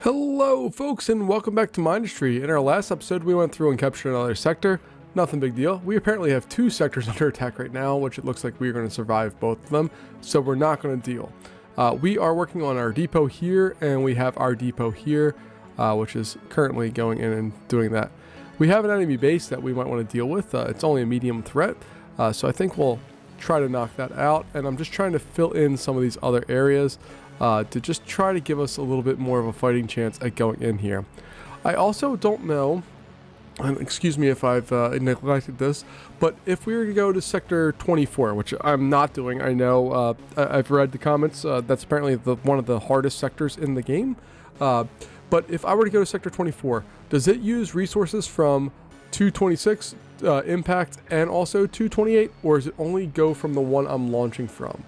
Hello folks and welcome back to Mindustry. In our last episode we went through and captured another sector. Nothing big deal. We apparently have two sectors under attack right now, which it looks like we're going to survive both of them, so we're not going to deal. We are working on our depot here, and we have our depot here, which is currently going in and doing that. We have an enemy base that we might want to deal with. It's only a medium threat, so I think we'll try to knock that out, and I'm just trying to fill in some of these other areas to just try to give us a little bit more of a fighting chance at going in here. I also don't know, and excuse me if I've neglected this, but if we were to go to Sector 24, which I'm not doing, I know I've read the comments, that's apparently one of the hardest sectors in the game, but if I were to go to Sector 24, does it use resources from 226 impact and also 228, or does it only go from the one I'm launching from?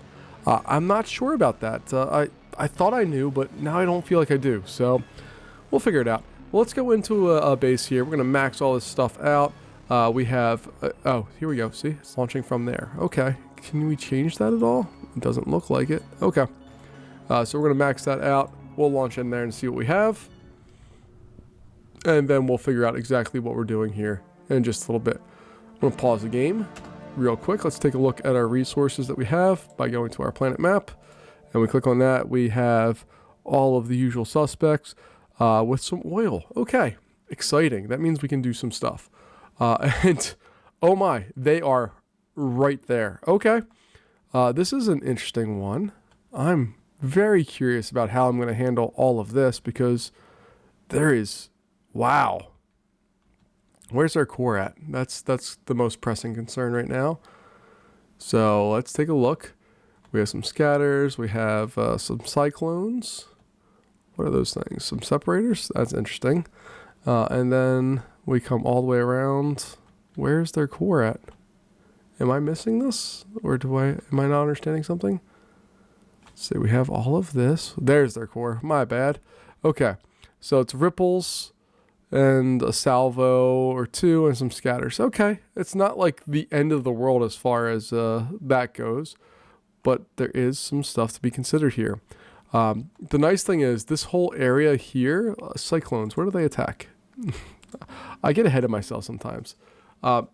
I'm not sure about that. I thought I knew, but now I don't feel like I do, so we'll figure it out. Well, let's go into a base here. We're going to max all this stuff out. We have, oh, here we go. See, it's launching from there. Okay, can we change that at all? It doesn't look like it. Okay, so we're going to max that out. We'll launch in there and see what we have, and then we'll figure out exactly what we're doing here in just a little bit. I'm going to pause the game real quick. Let's take a look at our resources that we have by going to our planet map, and we click on that. We have all of the usual suspects with some oil. Okay, exciting. That means we can do some stuff. And oh my, they are right there. Okay, this is an interesting one. I'm very curious about how I'm going to handle all of this, because there is, wow. Where's our core at? That's the most pressing concern right now. So let's take a look. We have some scatters. We have some cyclones. What are those things? Some separators? That's interesting. And then we come all the way around. Where's their core at? Am I missing this? Or am I not understanding something? Let's see, we have all of this. There's their core. My bad. Okay. So it's ripples and a salvo or two and some scatters. Okay, it's not like the end of the world as far as that goes, but there is some stuff to be considered here. The nice thing is this whole area here, cyclones, where do they attack? I get ahead of myself sometimes.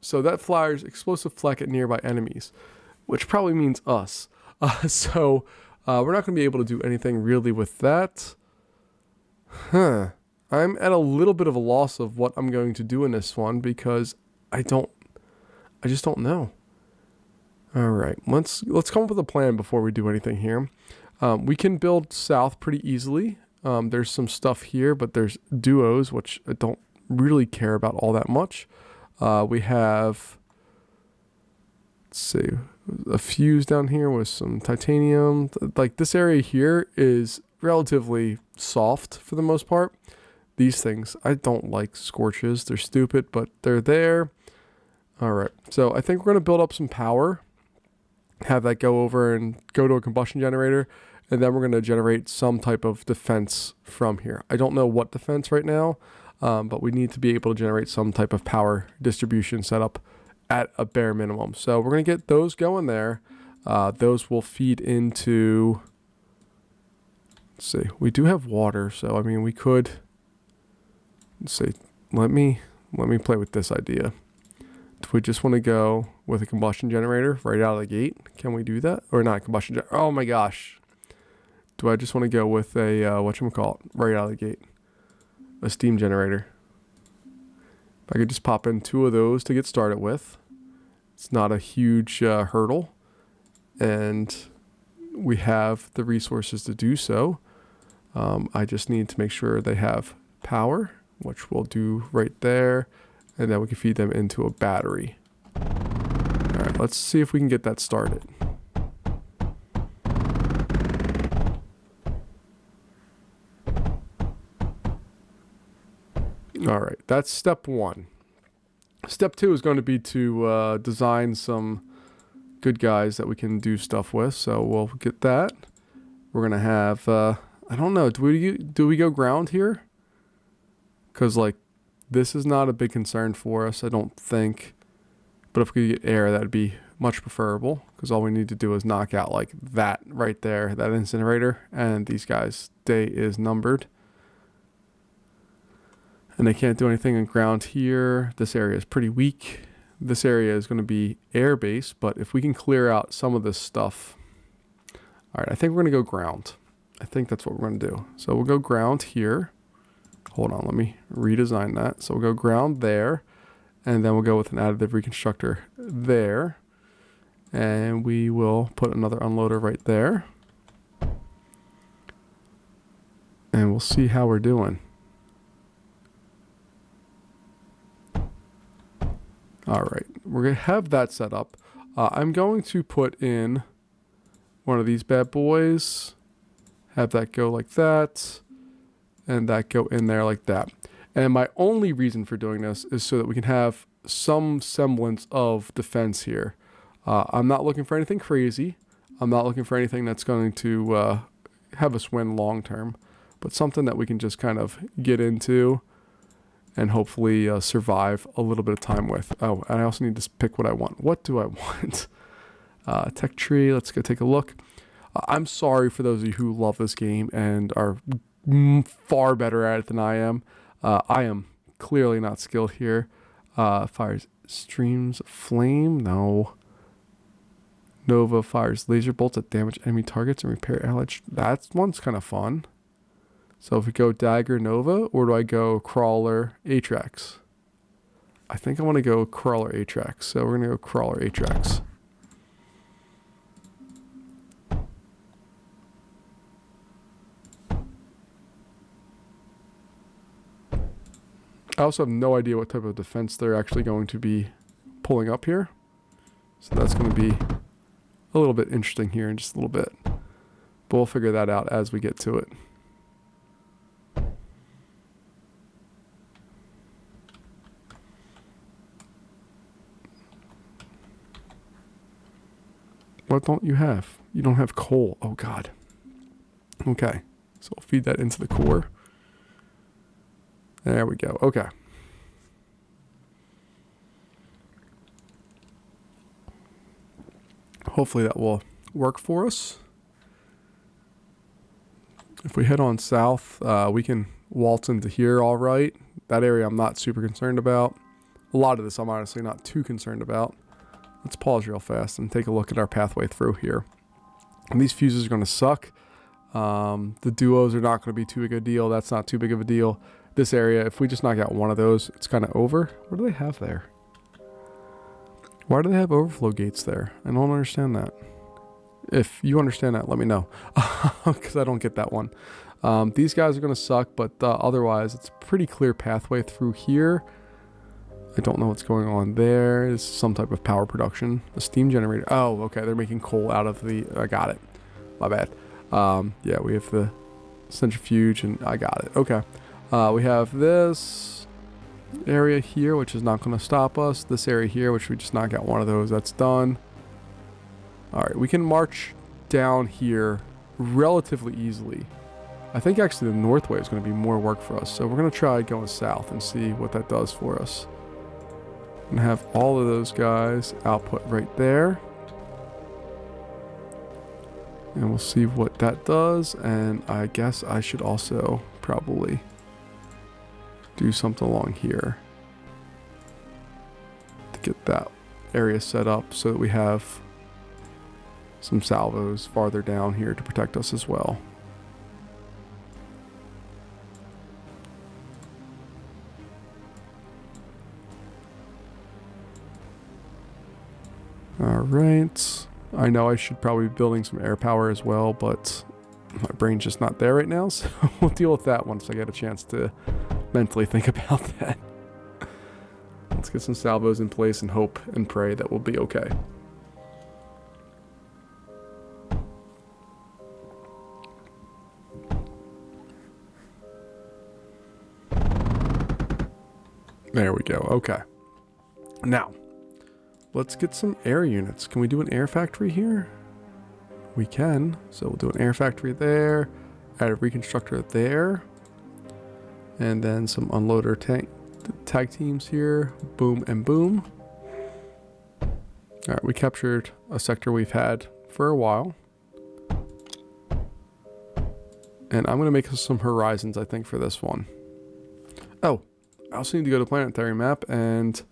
So that fires explosive flak at nearby enemies, which probably means us. So we're not going to be able to do anything really with that. Huh. I'm at a little bit of a loss of what I'm going to do in this one, because I just don't know. All right, let's come up with a plan before we do anything here. We can build south pretty easily. There's some stuff here, but there's duos, which I don't really care about all that much. We have, let's see, a fuse down here with some titanium. Like, this area here is relatively soft for the most part. These things, I don't like scorches. They're stupid, but they're there. All right, so I think we're going to build up some power, have that go over and go to a combustion generator, and then we're going to generate some type of defense from here. I don't know what defense right now, but we need to be able to generate some type of power distribution setup at a bare minimum. So we're going to get those going there. Those will feed into, let's see, we do have water, so I mean, we could, let's see, let me play with this idea. Do we just want to go with a combustion generator right out of the gate? Can we do that? Or not a combustion generator? Oh my gosh. Do I just want to go with a, whatchamacallit, right out of the gate? A steam generator. If I could just pop in two of those to get started with. It's not a huge hurdle. And we have the resources to do so. I just need to make sure they have power, which we'll do right there. And then we can feed them into a battery. All right, let's see if we can get that started. All right, that's step one. Step two is going to be to design some good guys that we can do stuff with. So we'll get that. We're going to have, I don't know, do we go ground here? Because, like, this is not a big concern for us, I don't think. But if we could get air, that would be much preferable, because all we need to do is knock out like that right there, that incinerator, and these guys' day is numbered. And they can't do anything on ground here. This area is pretty weak. This area is going to be air base, but if we can clear out some of this stuff. All right, I think we're going to go ground. I think that's what we're going to do. So we'll go ground here. Hold on, let me redesign that. So we'll go ground there, and then we'll go with an additive reconstructor there. And we will put another unloader right there. And we'll see how we're doing. All right, we're going to have that set up. I'm going to put in one of these bad boys, have that go like that, and that go in there like that. And my only reason for doing this is so that we can have some semblance of defense here. I'm not looking for anything crazy. I'm not looking for anything that's going to have us win long term, but something that we can just kind of get into and hopefully survive a little bit of time with. Oh, and I also need to pick what I want. What do I want? Tech tree, let's go take a look. I'm sorry for those of you who love this game and are far better at it than I am. I am clearly not skilled here. Fires streams of flame, no. Nova fires laser bolts that damage enemy targets and repair allied. That one's kind of fun. So if we go Dagger Nova, or do I go Crawler Atrax? I think I want to go Crawler Atrax. So we're going to go Crawler Atrax. I also have no idea what type of defense they're actually going to be pulling up here. So that's going to be a little bit interesting here in just a little bit. But we'll figure that out as we get to it. What don't you have? You don't have coal. Oh, God. Okay. So we'll feed that into the core. There we go. Okay. Hopefully that will work for us. If we head on south, we can waltz into here all right. That area I'm not super concerned about. A lot of this I'm honestly not too concerned about. Let's pause real fast and take a look at our pathway through here. And these fuses are going to suck. The duos are not going to be too big a deal. That's not too big of a deal. This area, if we just knock out one of those, it's kind of over. What do they have there? Why do they have overflow gates there? I don't understand that. If you understand that, let me know. Because I don't get that one. These guys are going to suck, but otherwise, it's a pretty clear pathway through here. I don't know what's going on there. It's some type of power production. The steam generator. Oh, okay. They're making coal out of the... I got it. My bad. Yeah, we have the centrifuge, and I got it. Okay. We have this area here, which is not going to stop us. This area here, which we just knock out one of those. That's done. All right. We can march down here relatively easily. I think actually the north way is going to be more work for us. So we're going to try going south and see what that does for us. And have all of those guys output right there. And we'll see what that does. And I guess I should also probably do something along here to get that area set up so that we have some salvos farther down here to protect us as well. Alright, I know I should probably be building some air power as well, but my brain's just not there right now, so we'll deal with that once I get a chance to mentally think about that. Let's get some salvos in place and hope and pray that we'll be okay. There we go, okay. Now, let's get some air units. Can we do an air factory here? We can. So we'll do an air factory there, add a reconstructor there, and then some unloader tag teams here. Boom and boom. All right, we captured a sector we've had for a while. And I'm going to make some horizons, I think, for this one. Oh, I also need to go to planetary map and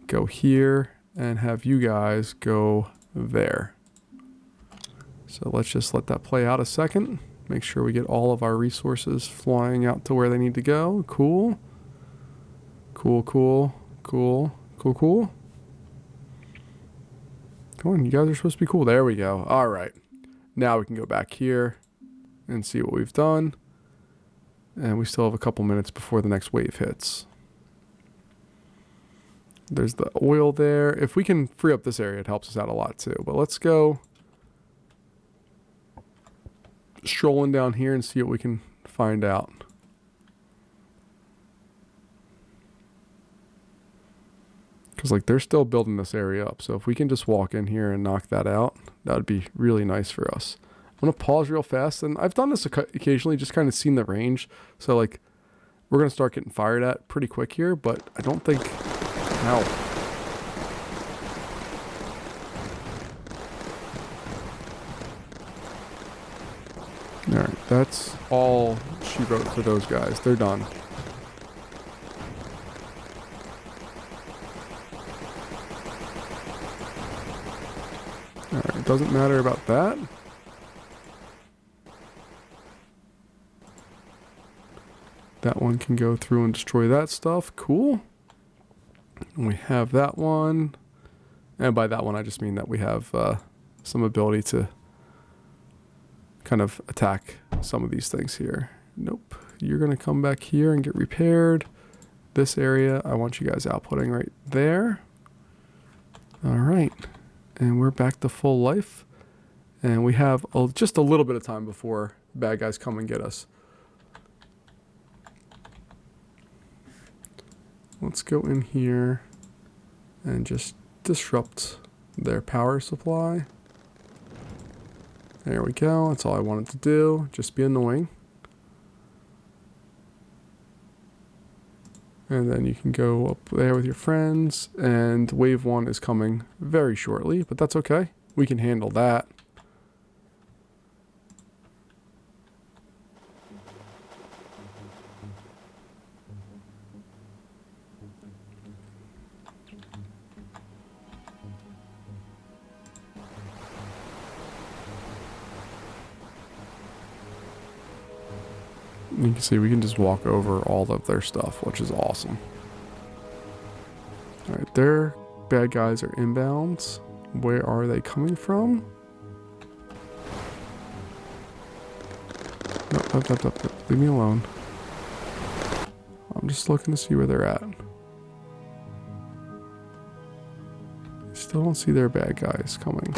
go here and have you guys go there. So let's just let that play out a second. Make sure we get all of our resources flying out to where they need to go. Cool. Cool, cool, cool, cool, cool. Come on, you guys are supposed to be cool. There we go. All right. Now we can go back here and see what we've done. And we still have a couple minutes before the next wave hits. There's the oil there. If we can free up this area, it helps us out a lot too. But let's go strolling down here and see what we can find out. Because like they're still building this area up. So if we can just walk in here and knock that out, that would be really nice for us. I'm going to pause real fast. And I've done this occasionally, just kind of seen the range. So like we're going to start getting fired at pretty quick here. But I don't think... Ow. Alright, that's all she wrote for those guys. They're done. Alright, it doesn't matter about that. That one can go through and destroy that stuff. Cool. And we have that one. And by that one, I just mean that we have some ability to kind of attack some of these things here. Nope. You're going to come back here and get repaired. This area, I want you guys outputting right there. All right. And we're back to full life. And we have just a little bit of time before bad guys come and get us. Let's go in here and just disrupt their power supply. There we go. That's all I wanted to do. Just be annoying. And then you can go up there with your friends. And wave 1 is coming very shortly, but that's okay. We can handle that. You can see we can just walk over all of their stuff, which is awesome. Alright, their bad guys are inbounds. Where are they coming from? Nope. Leave me alone. I'm just looking to see where they're at. Still don't see their bad guys coming.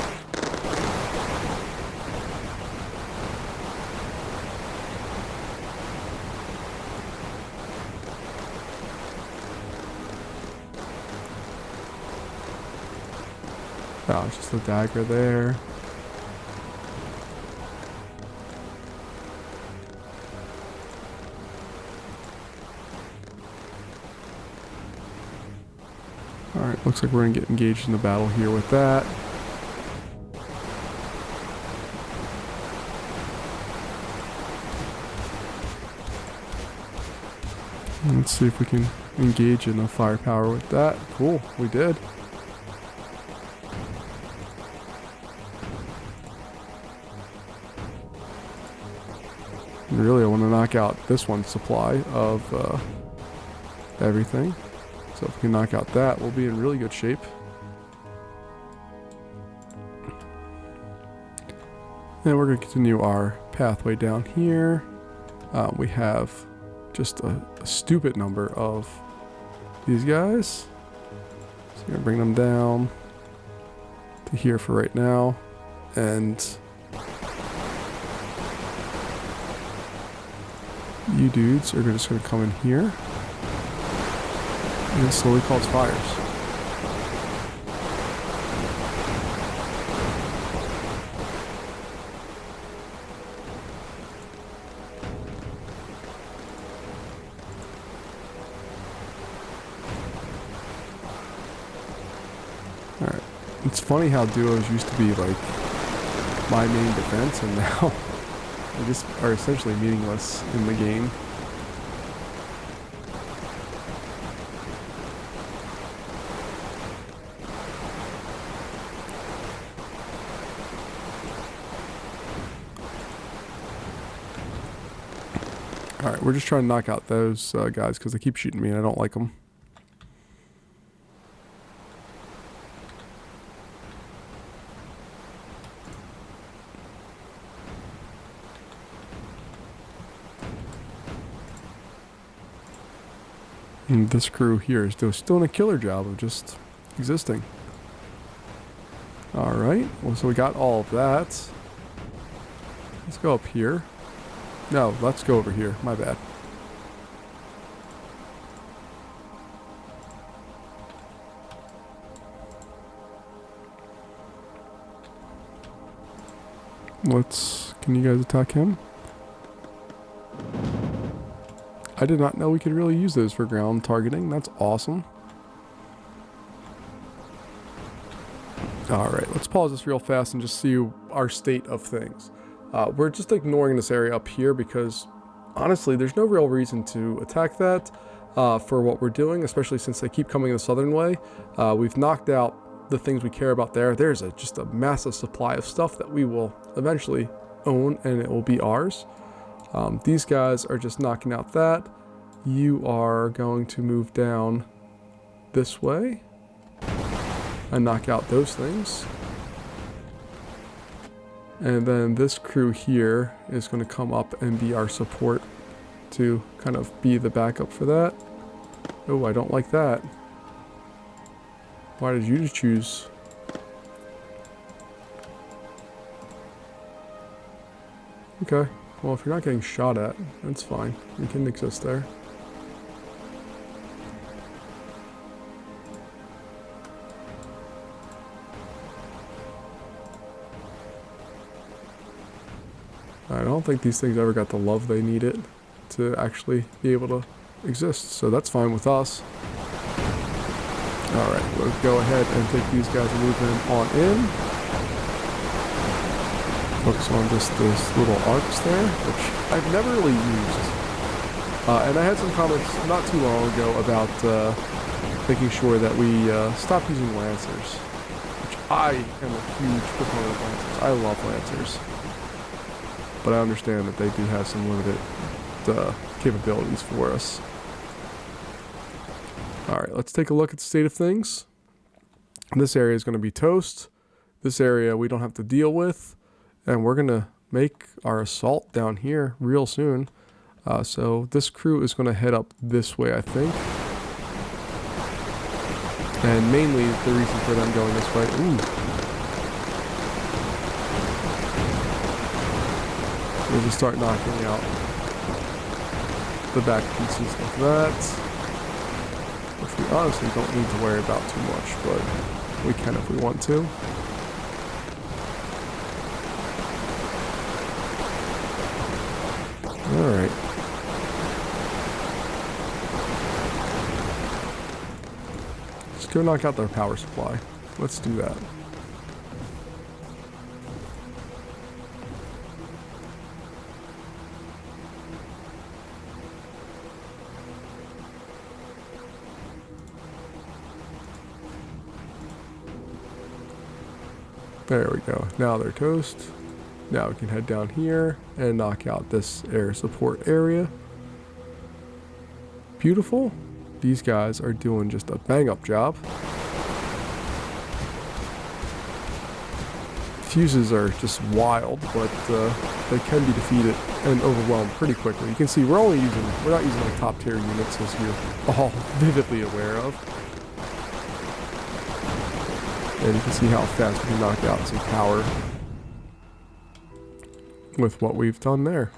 Oh, it's just a dagger there. Alright, looks like we're going to get engaged in the battle here with that. Let's see if we can engage in the firepower with that. Cool, we did. Really, I want to knock out this one's supply of everything. So if we can knock out that, we'll be in really good shape. And we're going to continue our pathway down here. We have just a stupid number of these guys. So I'm going to bring them down to here for right now. And you dudes are just going to come in here and slowly cause fires. Alright. It's funny how duos used to be like my main defense, and now they just are essentially meaningless in the game. We're just trying to knock out those guys because they keep shooting me and I don't like them. And this crew here is still doing a killer job of just existing. Alright, well, so we got all of that. Let's go up here. No, let's go over here. My bad. Can you guys attack him? I did not know we could really use those for ground targeting. That's awesome. Alright, let's pause this real fast and just see our state of things. We're just ignoring this area up here because, honestly, there's no real reason to attack that for what we're doing, especially since they keep coming the southern way. We've knocked out the things we care about there. There's just a massive supply of stuff that we will eventually own, and it will be ours. These guys are just knocking out that. You are going to move down this way and knock out those things. And then this crew here is going to come up and be our support to kind of be the backup for that. Oh, I don't like that. Why did you choose? Okay. Well, if you're not getting shot at, that's fine. You can exist there. I don't think these things ever got the love they needed to actually be able to exist, so that's fine with us. Alright, we'll go ahead and take these guys and move them on in. Focus on just those little arcs there, which I've never really used. And I had some comments not too long ago about making sure that we stop using Lancers, which I am a huge proponent of Lancers. I love Lancers. But I understand that they do have some limited capabilities for us. Alright, let's take a look at the state of things. This area is going to be toast. This area we don't have to deal with. And we're going to make our assault down here real soon. So this crew is going to head up this way, I think. And mainly the reason for them going this way... Ooh. We'll just start knocking out the back pieces like that, which we honestly don't need to worry about too much, but we can if we want to. Alright. Let's go knock out their power supply. Let's do that. There we go. Now they're toast. Now we can head down here and knock out this air support area. Beautiful. These guys are doing just a bang-up job. Fuses are just wild, but they can be defeated and overwhelmed pretty quickly. You can see we're not using like top tier units, as you're all vividly aware of. And you can see how fast we can knock out some power with what we've done there.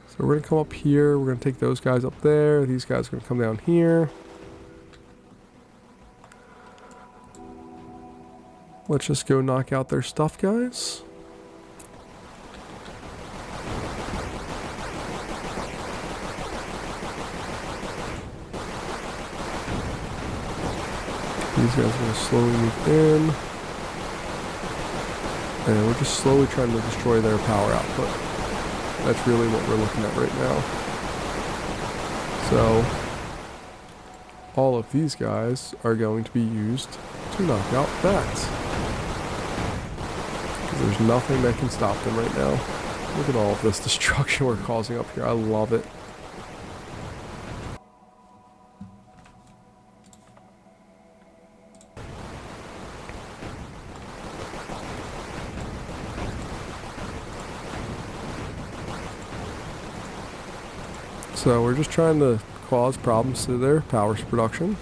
So we're going to come up here. We're going to take those guys up there. These guys are going to come down here. Let's just go knock out their stuff, guys. These guys are going to slowly move in. And we're just slowly trying to destroy their power output. That's really what we're looking at right now. So, all of these guys are going to be used to knock out that. Because there's nothing that can stop them right now. Look at all of this destruction we're causing up here. I love it. So we're just trying to cause problems to their power production,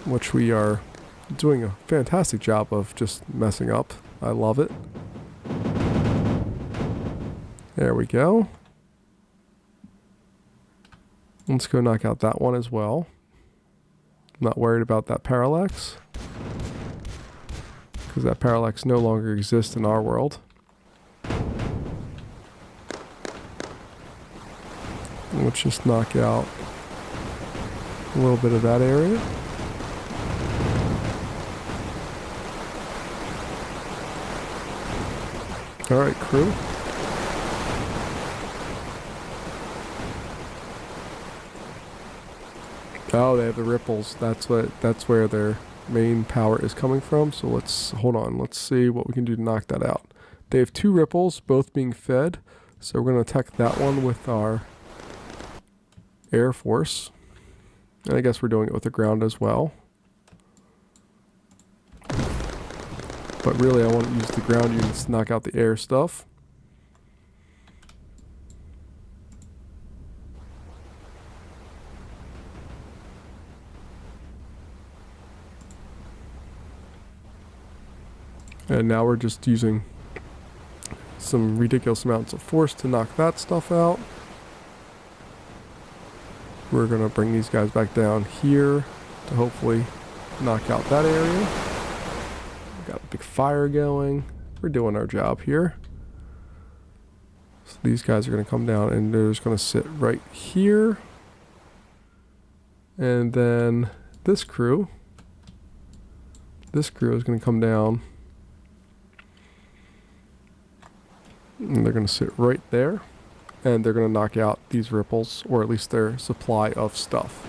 which we are doing a fantastic job of just messing up. I love it. There we go. Let's go knock out that one as well. Not worried about that parallax, because that parallax no longer exists in our world. Let's just knock out a little bit of that area. All right, crew. Oh, they have the ripples. That's where their main power is coming from. So let's hold on. Let's see what we can do to knock that out. They have two ripples, both being fed. So we're going to attack that one with our Air Force. And I guess we're doing it with the ground as well. But really, I want to use the ground units to knock out the air stuff. And now we're just using some ridiculous amounts of force to knock that stuff out. We're going to bring these guys back down here to hopefully knock out that area. Got a big fire going. We're doing our job here. So these guys are going to come down and they're just going to sit right here. And then this crew is going to come down. And they're going to sit right there. And they're going to knock out these ripples, or at least their supply of stuff.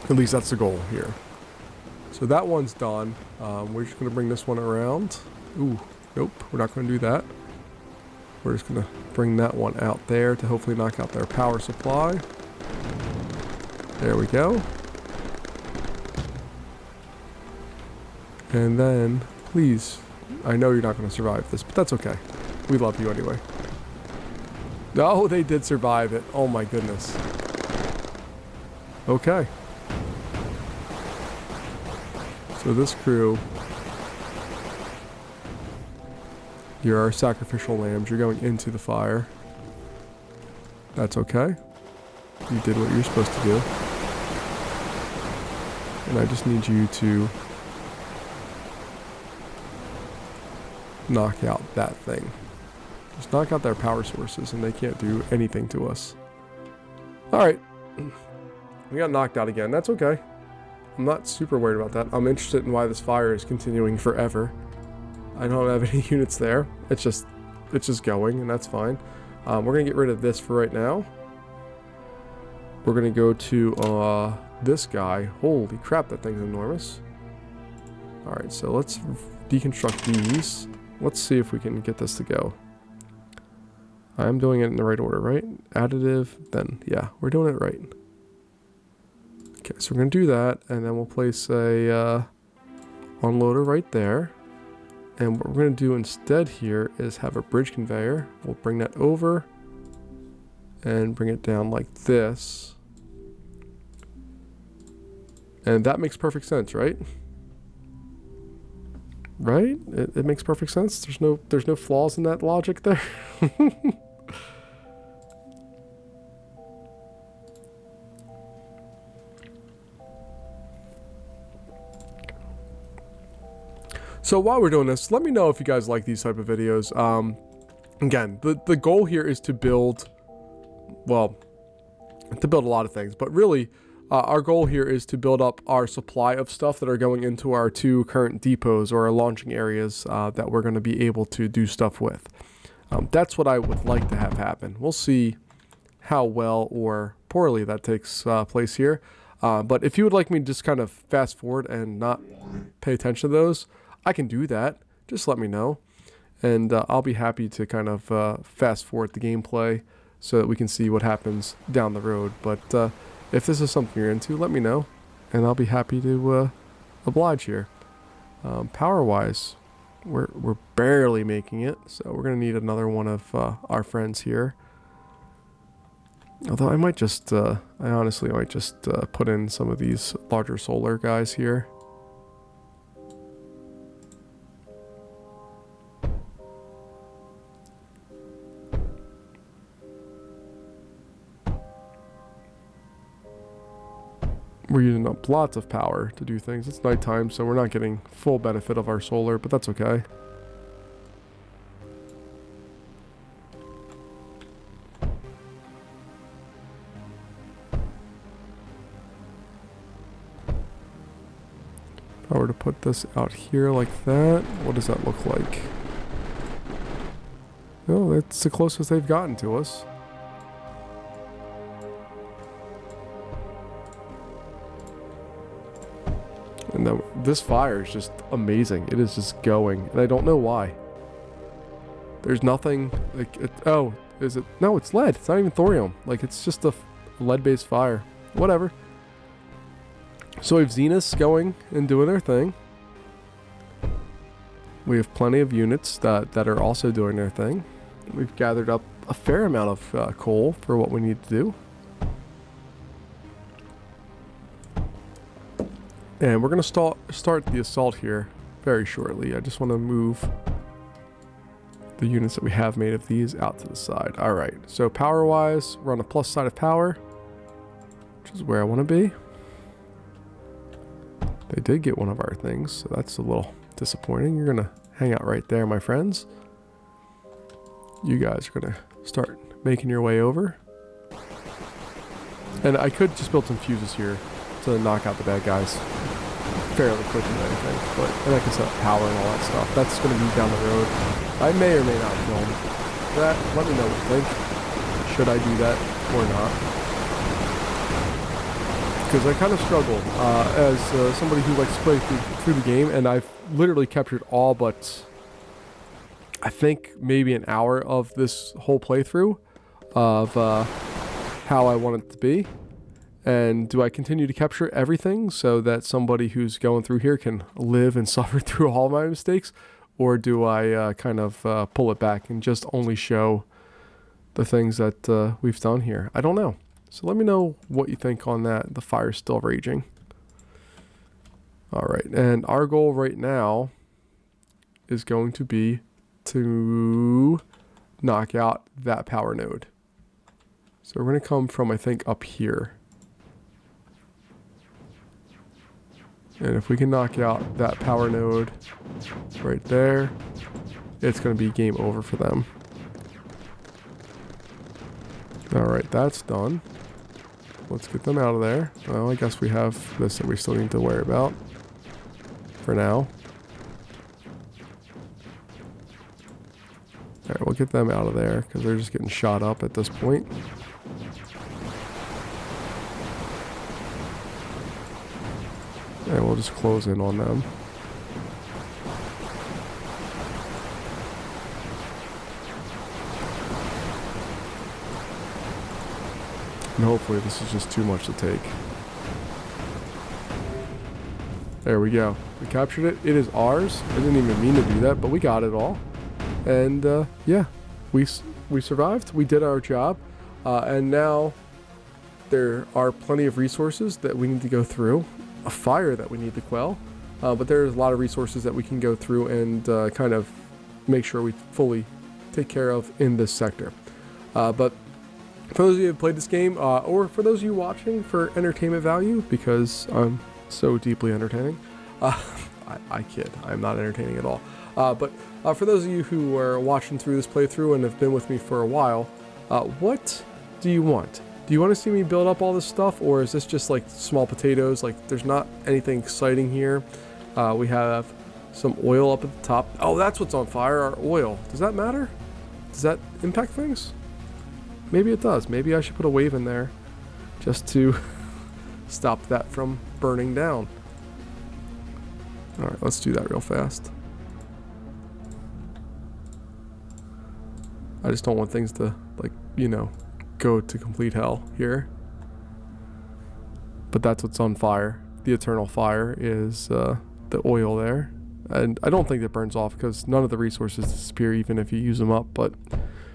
At least that's the goal here. So that one's done. We're just going to bring this one around. Ooh, nope, we're not going to do that. We're just going to bring that one out there to hopefully knock out their power supply. There we go. And then, please, I know you're not going to survive this, but that's okay. We love you anyway. Oh, they did survive it. Oh my goodness. Okay. So this crew, you're our sacrificial lambs. You're going into the fire. That's okay. You did what you're supposed to do. And I just need you to knock out that thing. Just knock out their power sources and they can't do anything to us. Alright. We got knocked out again. That's okay. I'm not super worried about that. I'm interested in why this fire is continuing forever. I don't have any units there. It's just going, and that's fine. We're going to get rid of this for right now. We're going to go to this guy. Holy crap, that thing's enormous. Alright, so let's deconstruct these. Let's see if we can get this to go. I'm doing it in the right order, right? Additive, then, yeah, we're doing it right. Okay, so we're going to do that, and then we'll place a unloader right there. And what we're going to do instead here is have a bridge conveyor. We'll bring that over and bring it down like this. And that makes perfect sense, right? Right? It makes perfect sense. There's no flaws in that logic there. So while we're doing this, let me know if you guys like these type of videos. Again, the goal here is to build, well, to build a lot of things, but really our goal here is to build up our supply of stuff that are going into our two current depots or our launching areas that we're going to be able to do stuff with. That's what I would like to have happen. We'll see how well or poorly that takes place here. But if you would like me to just kind of fast forward and not pay attention to those, I can do that. Just let me know. And I'll be happy to kind of fast forward the gameplay so that we can see what happens down the road. But if this is something you're into, let me know. And I'll be happy to oblige here. Power-wise, we're barely making it, so we're gonna need another one of our friends here. Although I might just, I honestly might just put in some of these larger solar guys here. We're using up lots of power to do things. It's nighttime, so we're not getting full benefit of our solar, but that's okay. If I were to put this out here like that, what does that look like? No, that's the closest they've gotten to us. And then this fire is just amazing. It is just going, and I don't know why. There's nothing like oh, is it? No, it's lead. It's not even thorium. Like, it's just a lead-based fire. Whatever. So we have Zeniths going and doing their thing. We have plenty of units that are also doing their thing. We've gathered up a fair amount of coal for what we need to do. And we're going to start the assault here very shortly. I just want to move the units that we have made of these out to the side. All right, so power-wise, we're on the plus side of power, which is where I want to be. They did get one of our things, so that's a little disappointing. You're going to hang out right there, my friends. You guys are going to start making your way over. And I could just build some fuses here to knock out the bad guys fairly quickly, I think. But and I can set up power and all that stuff. That's going to be down the road. I may or may not film that. Let me know what you think. Should I do that or not? Because I kind of struggle as somebody who likes to play through the game, and I've literally captured all but I think maybe an hour of this whole playthrough of how I want it to be. And do I continue to capture everything so that somebody who's going through here can live and suffer through all my mistakes? Or do I kind of pull it back and just only show the things that we've done here? I don't know. So let me know what you think on that. The fire's still raging. All right, and our goal right now is going to be to knock out that power node. So we're going to come from, I think, up here. And if we can knock out that power node right there, it's going to be game over for them. Alright, that's done. Let's get them out of there. Well, I guess we have this that we still need to worry about for now. Alright, we'll get them out of there because they're just getting shot up at this point. And we'll just close in on them. And hopefully this is just too much to take. There we go. We captured it. It is ours. I didn't even mean to do that, but we got it all. And yeah, we survived. We did our job. And now there are plenty of resources that we need to go through. A fire that we need to quell, but there's a lot of resources that we can go through and kind of make sure we fully take care of in this sector. But for those of you who have played this game, or for those of you watching for entertainment value, because I'm so deeply entertaining, I kid, I'm not entertaining at all. But for those of you who are watching through this playthrough and have been with me for a while, what do you want? Do you want to see me build up all this stuff, or is this just like small potatoes? Like, there's not anything exciting here. We have some oil up at the top. Oh, that's what's on fire, our oil. Does that matter? Does that impact things? Maybe it does. Maybe I should put a wave in there just to stop that from burning down. All right, let's do that real fast. I just don't want things to, like, you know, go to complete hell here. But that's what's on fire. the eternal fire is the oil there. And I don't think that burns off because none of the resources disappear even if you use them up, but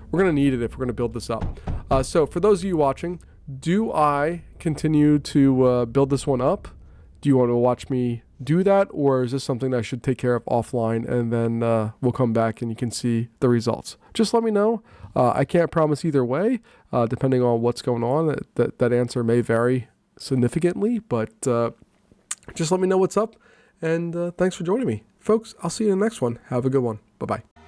we're going to need it if we're going to build this up. So for those of you watching, do I continue to build this one up? Do you want to watch me do that, or is this something that I should take care of offline and then we'll come back and you can see the results? Just let me know. I can't promise either way, depending on what's going on. That answer may vary significantly, but just let me know what's up. And thanks for joining me. Folks, I'll see you in the next one. Have a good one. Bye-bye.